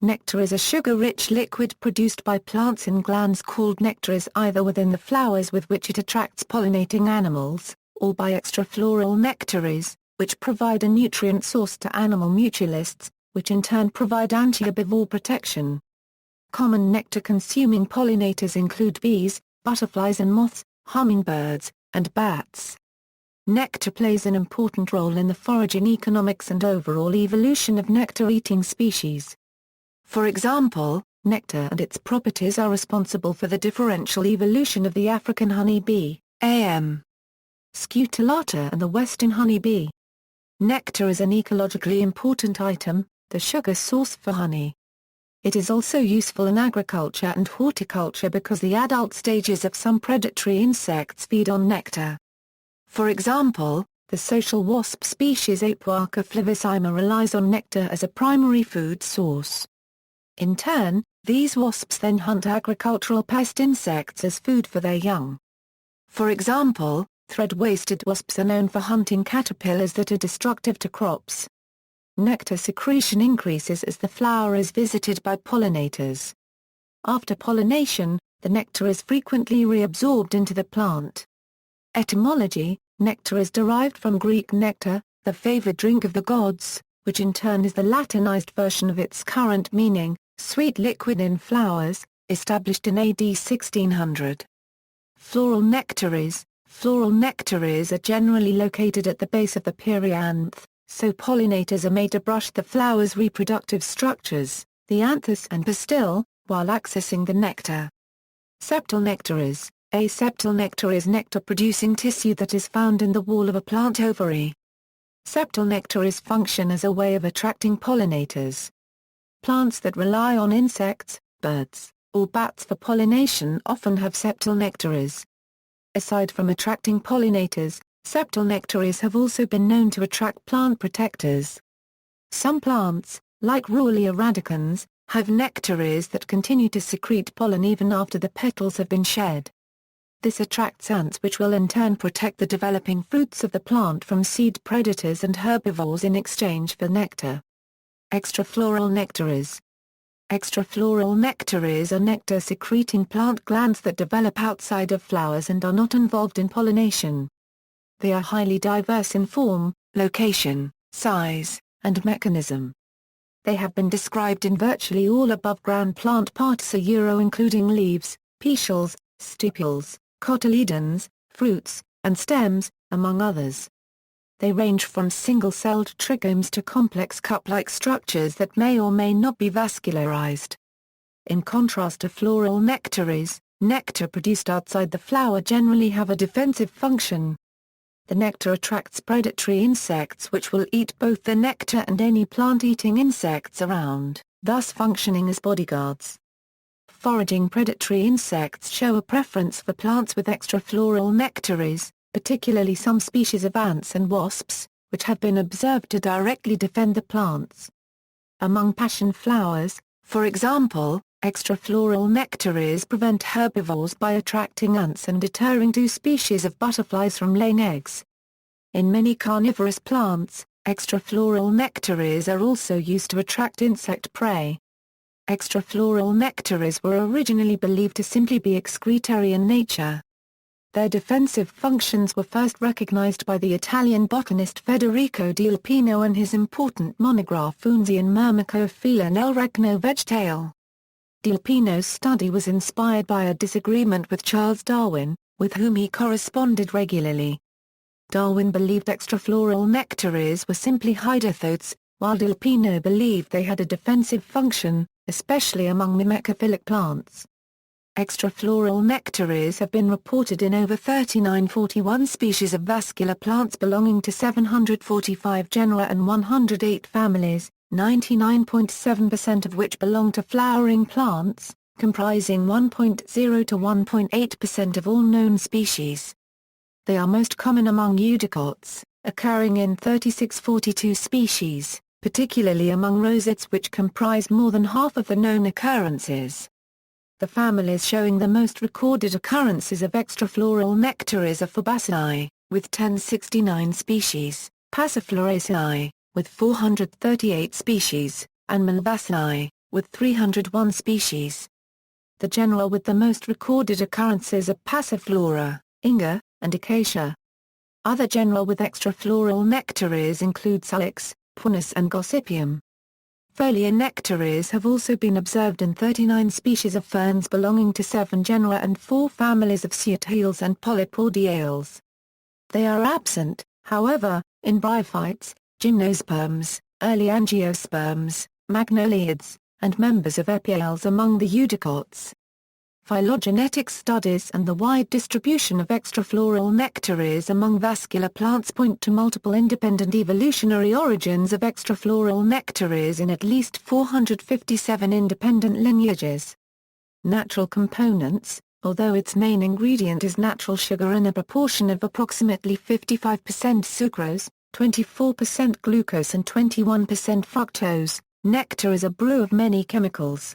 Nectar is a sugar-rich liquid produced by plants in glands called nectaries, either within the flowers with which it attracts pollinating animals, or by extrafloral nectaries, which provide a nutrient source to animal mutualists, which in turn provide antiherbivore protection. Common nectar-consuming pollinators include bees, butterflies and moths, hummingbirds, and bats. Nectar plays an important role in the foraging economics and overall evolution of nectar-eating species. For example, nectar and its properties are responsible for the differential evolution of the African honeybee, A.M. scutellata, and the western honeybee. Nectar is an ecologically important item, the sugar source for honey. It is also useful in agriculture and horticulture because the adult stages of some predatory insects feed on nectar. For example, the social wasp species Apoica flavissima relies on nectar as a primary food source. In turn, these wasps then hunt agricultural pest insects as food for their young. For example, thread-waisted wasps are known for hunting caterpillars that are destructive to crops. Nectar secretion increases as the flower is visited by pollinators. After pollination, the nectar is frequently reabsorbed into the plant. Etymology: nectar is derived from Greek nectar, the favored drink of the gods, which in turn is the Latinized version of its current meaning, sweet liquid in flowers, established in AD 1600. Floral nectaries: floral nectaries are generally located at the base of the perianth, so pollinators are made to brush the flower's reproductive structures, the anthers and pistil, while accessing the nectar. Septal nectaries: a septal nectar is nectar-producing tissue that is found in the wall of a plant ovary. Septal nectaries function as a way of attracting pollinators. Plants that rely on insects, birds, or bats for pollination often have septal nectaries. Aside from attracting pollinators, septal nectaries have also been known to attract plant protectors. Some plants, like Rawlia radicans, have nectaries that continue to secrete pollen even after the petals have been shed. This attracts ants, which will in turn protect the developing fruits of the plant from seed predators and herbivores in exchange for nectar. Extrafloral nectaries: extrafloral nectaries are nectar-secreting plant glands that develop outside of flowers and are not involved in pollination. They are highly diverse in form, location, size, and mechanism. They have been described in virtually all above-ground plant parts including leaves, petioles, stipules, cotyledons, fruits, and stems, among others. They range from single-celled trichomes to complex cup-like structures that may or may not be vascularized. In contrast to floral nectaries, nectar produced outside the flower generally have a defensive function. The nectar attracts predatory insects which will eat both the nectar and any plant-eating insects around, thus functioning as bodyguards. Foraging predatory insects show a preference for plants with extrafloral nectaries, particularly some species of ants and wasps, which have been observed to directly defend the plants. Among passion flowers, for example, extrafloral nectaries prevent herbivores by attracting ants and deterring two species of butterflies from laying eggs. In many carnivorous plants, extrafloral nectaries are also used to attract insect prey. Extrafloral nectaries were originally believed to simply be excretory in nature. Their defensive functions were first recognized by the Italian botanist Federico di Alpino in his important monograph Fungi and Myrmecophila nel Regno Vegetale. Di Alpino's study was inspired by a disagreement with Charles Darwin, with whom he corresponded regularly. Darwin believed extrafloral nectaries were simply hydrothotes, while Di Alpino believed they had a defensive function, especially among myrmecophilic plants. Extrafloral nectaries have been reported in over 3941 species of vascular plants belonging to 745 genera and 108 families, 99.7% of which belong to flowering plants, comprising 1.0 to 1.8% of all known species. They are most common among eudicots, occurring in 3642 species, particularly among rosettes, which comprise more than half of the known occurrences. The families showing the most recorded occurrences of extrafloral nectaries are Fabaceae, with 1069 species, Passifloraceae, with 438 species, and Malvaceae, with 301 species. The genera with the most recorded occurrences are Passiflora, Inga, and Acacia. Other genera with extrafloral nectaries include Salix, Prunus and Gossypium. Foliar nectaries have also been observed in 39 species of ferns belonging to 7 genera and 4 families of scutellata and polypodiales. They are absent, however, in bryophytes, gymnosperms, early angiosperms, magnoliids, and members of epiales among the eudicots. Phylogenetic studies and the wide distribution of extrafloral nectaries among vascular plants point to multiple independent evolutionary origins of extrafloral nectaries in at least 457 independent lineages. Natural components: although its main ingredient is natural sugar in a proportion of approximately 55% sucrose, 24% glucose and 21% fructose, nectar is a brew of many chemicals.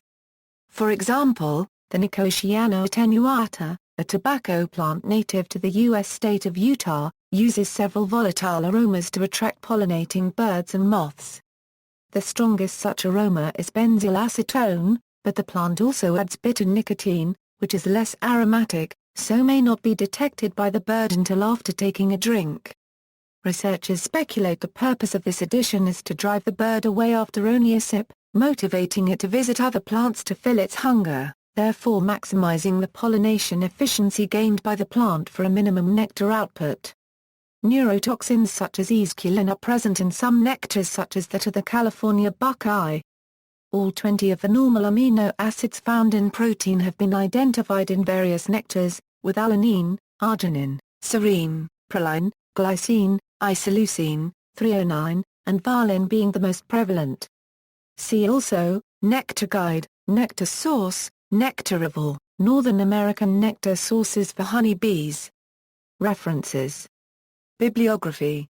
For example, the Nicotiana attenuata, a tobacco plant native to the U.S. state of Utah, uses several volatile aromas to attract pollinating birds and moths. The strongest such aroma is benzyl acetone, but the plant also adds bitter nicotine, which is less aromatic, so may not be detected by the bird until after taking a drink. Researchers speculate the purpose of this addition is to drive the bird away after only a sip, motivating it to visit other plants to fill its hunger, therefore maximizing the pollination efficiency gained by the plant for a minimum nectar output. Neurotoxins such as esculin are present in some nectars such as that of the California buckeye. All 20 of the normal amino acids found in protein have been identified in various nectars, with alanine, arginine, serine, proline, glycine, isoleucine, threonine, and valine being the most prevalent. See also, nectar guide, nectar source, nectarivore, Northern American nectar sources for honeybees. References. Bibliography.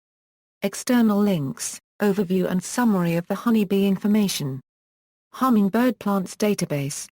External links, overview and summary of the honeybee information. Hummingbird plants database.